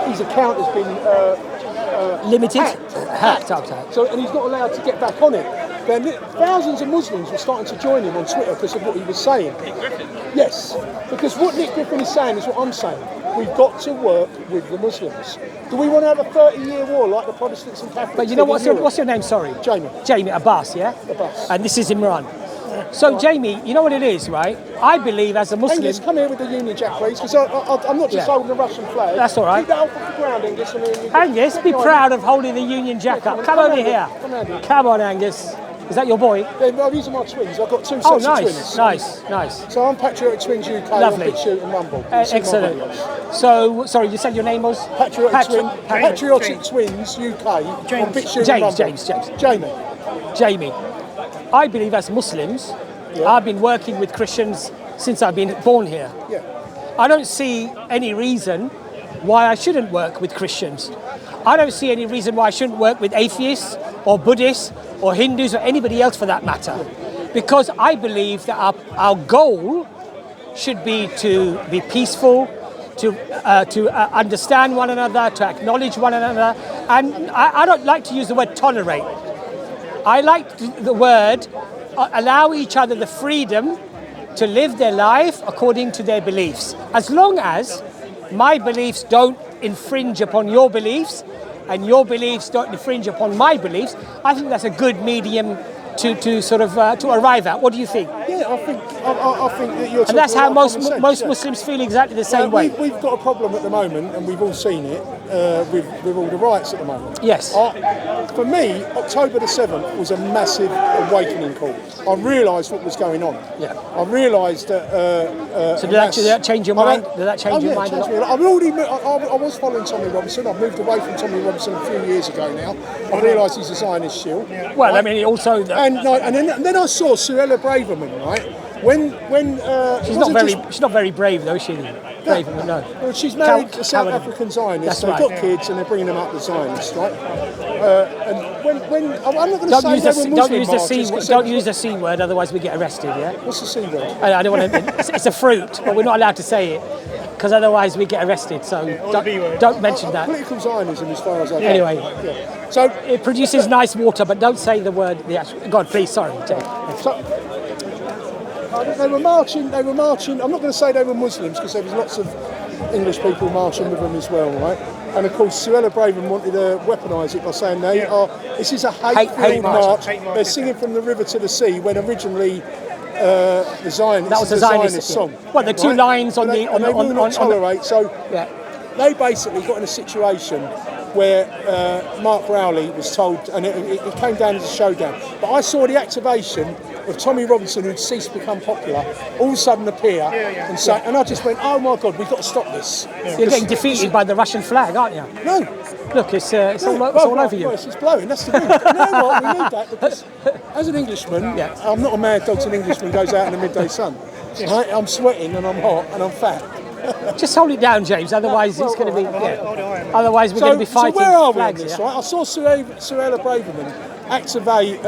his account has been limited, hacked. hacked. So, and he's not allowed to get back on it. Then thousands of Muslims were starting to join him on Twitter because of what he was saying. Nick Griffin? Yes, because what Nick Griffin is saying is what I'm saying. We've got to work with the Muslims. Do we want to have a 30-year war like the Protestants and Catholics? But you know what's your name? Sorry, Jamie. Jamie Abbas, yeah. Abbas. And this is Imrqn. So Jamie, you know what it is, right? I believe as a Muslim. Angus, come here with the Union Jack, please, because I'm not just holding the Russian flag. That's all right. Keep that off the ground, Angus. Angus, be proud of holding the Union Jack up. Come over here. Come on, Angus. Is that your boy? Yeah, these are my twins. I've got two sets of twins. Nice. So I'm Patriotic Twins UK. Lovely. On Big Shoot and Rumble. Excellent. So, sorry, you said your name was? Patriotic Twins UK. On Big Shoot and Rumble. Jamie. I believe as Muslims, I've been working with Christians since I've been born here. Yeah. I don't see any reason why I shouldn't work with Christians. I don't see any reason why I shouldn't work with atheists or Buddhists or Hindus or anybody else for that matter. Because I believe that our goal should be to be peaceful, to understand one another, to acknowledge one another. And I don't like to use the word tolerate. I like the word allow each other the freedom to live their life according to their beliefs. As long as my beliefs don't infringe upon your beliefs and your beliefs don't infringe upon my beliefs, I think that's a good medium to arrive at. What do you think? Yeah, I think that you're. And that's how most Muslims feel exactly the same way. We've got a problem at the moment, and we've all seen it with all the riots at the moment. Yes. For me, October the 7th was a massive awakening call. I realised what was going on. Yeah. I realised that. So did that change your mind? Did that change your mind? I was following Tommy Robinson. I've moved away from Tommy Robinson a few years ago now. I realised he's a Zionist shield. Yeah. Well, I mean, also. And then I saw Suella Braverman, right? When she's not very brave though, is she? Braverman, no. Well, she's married a South African Zionist. They've got kids and they're bringing them up as Zionists, right? And when I'm not going to say they were Muslim don't use the C word, otherwise we get arrested. Yeah. What's the C word? I don't want to. It's a fruit, but we're not allowed to say it because otherwise we get arrested. So don't mention that. Political Zionism, as far as I know. Anyway. Yeah. So it produces nice water, but don't say the word. God, please, sorry. They were marching. I'm not going to say they were Muslims because there was lots of English people marching with them as well, right? And of course, Suella Braverman wanted to weaponise it by saying this is a hate-filled march. They're singing from the river to the sea when originally the Zionist song. Well, the two lines on the they will not tolerate. So they basically got in a situation where Mark Rowley was told, and it came down as a showdown. But I saw the activation of Tommy Robinson, who'd ceased to become popular, all of a sudden appear and say, and I just went, oh my God, we've got to stop this. You're getting defeated by the Russian flag, aren't you? No. Look, it's all over you. It's blowing, that's the thing. But you know what, we need that because as an Englishman, I'm not a mad dog to an Englishman who goes out in the midday sun. Right? I'm sweating and I'm hot and I'm fat. Just hold it down, James. Otherwise, it's going to be. Otherwise, we're going to be fighting. So where are we flags, on this? Right? I saw Suella Braverman activate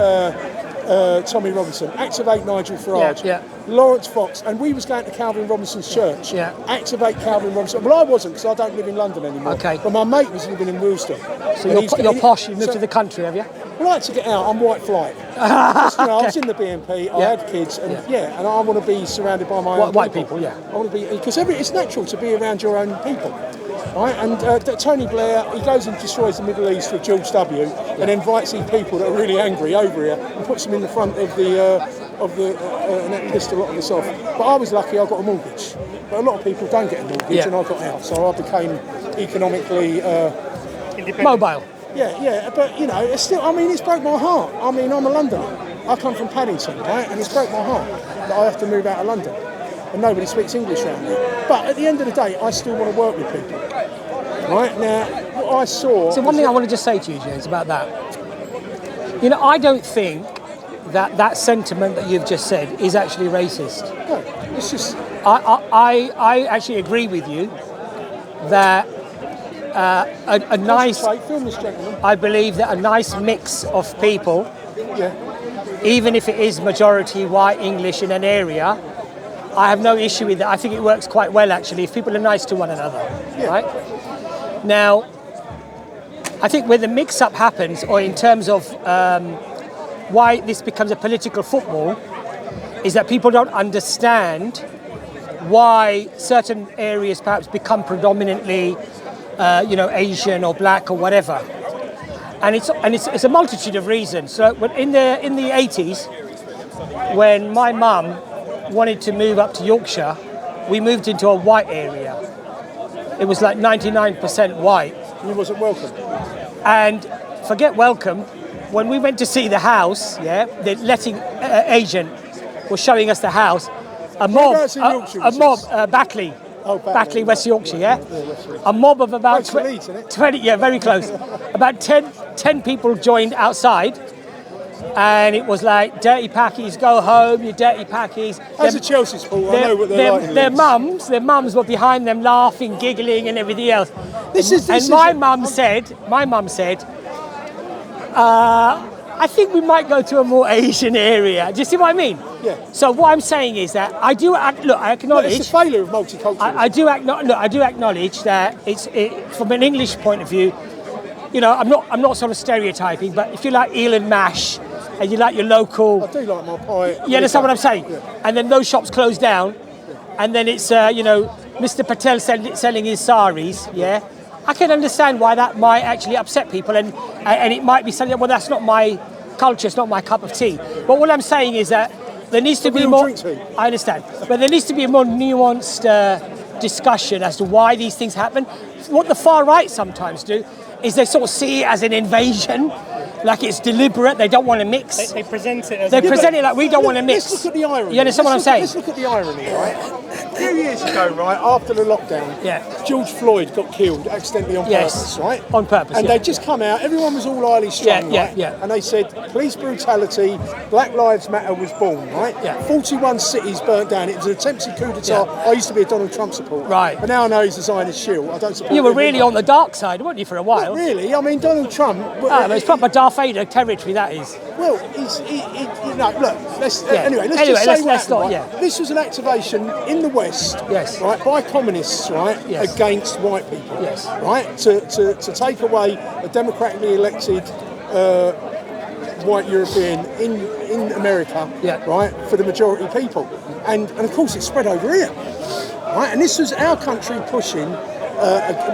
Tommy Robinson, activate Nigel Farage, Lawrence Fox, and we was going to Calvin Robinson's church. Activate Calvin Robinson. Well, I wasn't because I don't live in London anymore. Okay. But my mate was living in Wilston. So you're posh. You moved to the country, have you? I like to get out. I'm white flight. Just, I was in the BNP. I had kids, and and I want to be surrounded by my own white people. Yeah. I want to be because it's natural to be around your own people. Right? And Tony Blair, he goes and destroys the Middle East with George W. and invites these people that are really angry over here and puts them in the front of the and that pissed a lot of us off. But I was lucky, I got a mortgage. But a lot of people don't get a mortgage, and I got out, so I became economically mobile. Yeah, but you know, it's still. I mean, it's broke my heart. I mean, I'm a Londoner. I come from Paddington, right? And it's broke my heart that I have to move out of London, and nobody speaks English around here. But at the end of the day, I still want to work with people. Right now, what I saw. So one thing I want to just say to you, James, about that. You know, I don't think that sentiment that you've just said is actually racist. No, it's just. I actually agree with you that a nice. I believe that a nice mix of people, even if it is majority white English in an area, I have no issue with that. I think it works quite well actually if people are nice to one another, right? Now, I think where the mix-up happens, or in terms of why this becomes a political football, is that people don't understand why certain areas perhaps become predominantly, Asian or black or whatever, and it's a multitude of reasons. So in the 80s, when my mum wanted to move up to Yorkshire, we moved into a white area. It was like 99% white. You wasn't welcome. And forget welcome. When we went to see the house, the letting agent was showing us the house. Backley. Oh, Backley, West Yorkshire, yeah? A mob of about 20, yeah, very close. About 10 people joined outside, and it was like, dirty packies, go home, you dirty packies. As a Chelsea supporter, I know what they're like. Their mums were behind them laughing, giggling and everything else. My mum said, I think we might go to a more Asian area. Do you see what I mean? Yeah. So what I'm saying is that I acknowledge. It's a failure of multiculturalism. I do acknowledge that from an English point of view. I'm not sort of stereotyping, but if you like eel and mash, and you like your local. I do like my pie. You understand what I'm saying? Yeah. And then those shops close down, and then it's Mr. Patel selling his saris. Yeah. I can understand why that might actually upset people, and it might be something. Well, that's not my culture. It's not my cup of tea. But what I'm saying is that there needs to be more. I understand, but there needs to be a more nuanced discussion as to why these things happen. What the far right sometimes do is they sort of see it as an invasion, like it's deliberate. They don't want to mix. They present it as. They present it like we don't want to mix. Let's look at the irony. You understand what I'm saying? Let's look at the irony, right? A few years ago, right, after the lockdown, George Floyd got killed accidentally on purpose, right? On purpose. And they'd just come out, everyone was all highly strung, right? And they said, police brutality, Black Lives Matter was born, right? 41 cities burnt down. It was an attempted coup d'etat. I used to be a Donald Trump supporter. Right. But now I know he's a Zionist shield. I don't support You were him really either. on the dark side, weren't you, for a while? Not really. I mean, Donald Trump... it's proper Darth Vader territory, that is. Well, look, let's just say what happened, right? This was an activation in the West, right, by communists, right, against white people, right, to take away a democratically elected white European in America, right, for the majority people, and of course it spread over here, right, and this was our country pushing.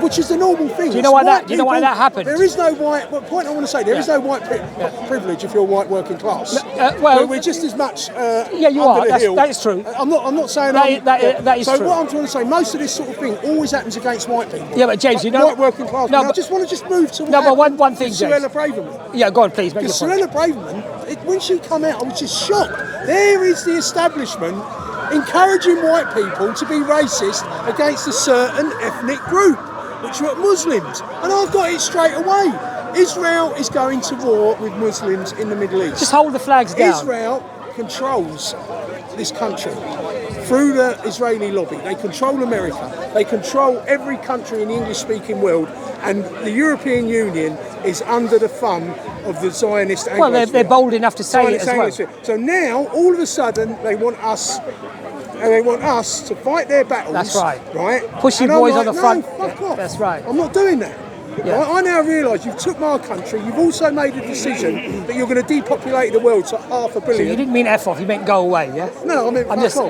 Which is the normal thing. Do you know why that happened? There is no white. What point I want to say? There is no white privilege if you're white working class. We're just as much. You are. That is true. I'm not saying that is true. So what I'm trying to say, most of this sort of thing always happens against white people. Yeah, but James, white working class. No, I just want to move to. No, but one thing, James. Suella Braverman. Yeah, go on, please. Make your point. Suella Braverman, when she came out, I was just shocked. There is the establishment encouraging white people to be racist against a certain ethnic group, which were Muslims. And I've got it straight away. Israel is going to war with Muslims in the Middle East. Just hold the flags down. Israel controls this country through the Israeli lobby. They control America. They control every country in the English-speaking world. And the European Union is under the thumb of the Zionist Anglosphere. Well, they're bold enough to say it as well. So now, all of a sudden, they want us to fight their battles. That's right. Right? Push your boys on the front. Fuck off. That's right. I'm not doing that. Yeah. Right? I now realise you've took my country. You've also made a decision that you're going to depopulate the world to 500 million. So you didn't mean F off. You meant go away, yeah? No, I mean just for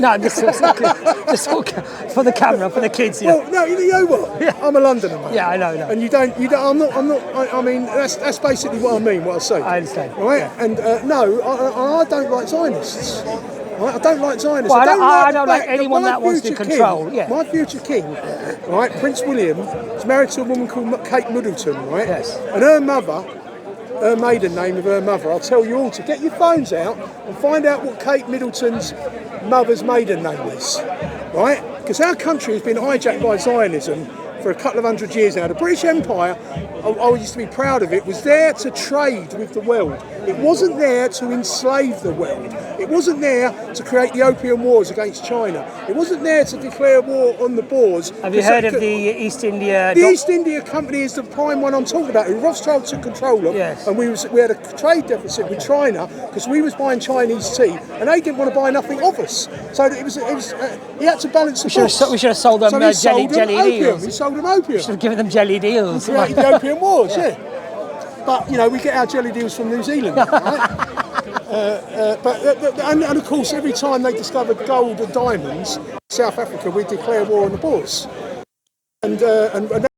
the camera, for the kids. Yeah. Well, no, you know what? Yeah. I'm a Londoner, mate. Yeah, I know. And you don't. I'm not. I mean, that's basically what I mean. What I say. I understand. Right? Yeah. And no, I don't like Zionists. Right? I don't like Zionists. Well, I don't like anyone that wants to control. My future king, right, Prince William, is married to a woman called Kate Middleton, right? Yes. And her mother, her maiden name of her mother, I'll tell you all to get your phones out and find out what Kate Middleton's mother's maiden name is, right? Because our country has been hijacked by Zionism for a couple of hundred years now. The British Empire, I used to be proud of it, was there to trade with the world. It wasn't there to enslave the world. It wasn't there to create the opium wars against China. It wasn't there to declare war on the Boers. Have you heard of the East India? The East India Company is the prime one I'm talking about, who Rothschild took control of. Yes. And we had a trade deficit with China because we was buying Chinese tea and they didn't want to buy nothing off us. So he had to balance the books. We should have sold them jelly deals. He sold them opium. Should have given them jelly deals. Created the opium wars, yeah. But, you know, we get our jelly deals from New Zealand, right? And of course, every time they discovered gold and diamonds in South Africa, we declare war on the Boers. And